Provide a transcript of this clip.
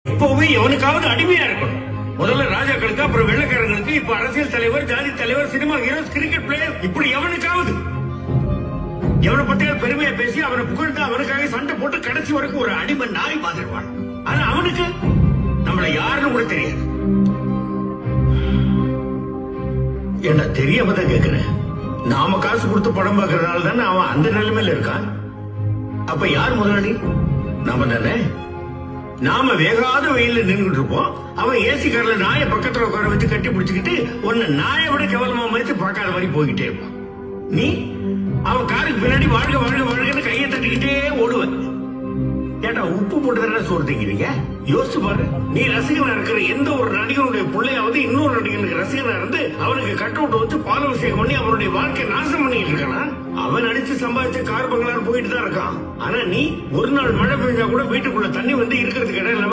எப்பவுமே எவனுக்காவது அடிமையா இருக்கணும். முதல்ல ராஜாக்களுக்கு, அப்புறம் வெள்ளக்காரங்களுக்கு, இப்ப அரசியல் தலைவர், ஜாதி தலைவர், சினிமா ஹீரோஸ், கிரிக்கெட் பிளேயர், இப்படி எவனுக்காவது எவனை பத்தியாவது பெருமையா பேசி அவனை புகழ்ந்து அவனுக்காக சண்டை போட்டு கடைசி வரைக்கும் ஒரு அடிமை நாய் மாதிரிவான். ஆனா அவனுக்கு நம்மள யாருன்னு கூட தெரியாது. என்ன தெரியாம தான் கேக்குறேன். நாம காசு கொடுத்து படம் பார்க்கறதுனால தானே அவன் அந்த நிலைமையில இருக்கான். அப்ப யார் முதலாளி? நாம தானே. நாம வேகாத வெயில நின்றுட்டு இருப்போம். அவன் ஏசி கார்ல நாய பக்கத்துல உட்கார வச்சு கட்டி பிடிச்சுக்கிட்டு உன்னை நாயை விட கேவலமா மதித்து பார்க்காத மாதிரி போய்கிட்டே இருப்பான். நீ அவன் காருக்கு பின்னாடி வாழ்க வாழ்க வாழ்கன்னு கையை தட்டிக்கிட்டே ஓடுவ. ஏட்டா உப்பு போட்டு தானே சோறு திங்கிறீங்க? யோசிச்சு பாரு. நீ ரசிகனா இருக்கிற எந்த ஒரு நடிகனுடைய பிள்ளையாவது இன்னொரு நடிகனுக்கு ரசிகனா இருந்து அவனுக்கு கட் அவுட் வச்சு பாலாபிஷேகம் பண்ணி அவனுடைய வாழ்க்கை நாசம் பண்ணிட்டு இருக்கானா? அவன் அடிச்சு சம்பாதிச்ச கார் பங்களார் போயிட்டு தான் இருக்கான். ஆனா நீ ஒரு நாள் மழை பெஞ்சா கூட வீட்டுக்குள்ள தண்ணி வந்து இருக்கிறதுக்கு இடம் இல்லாம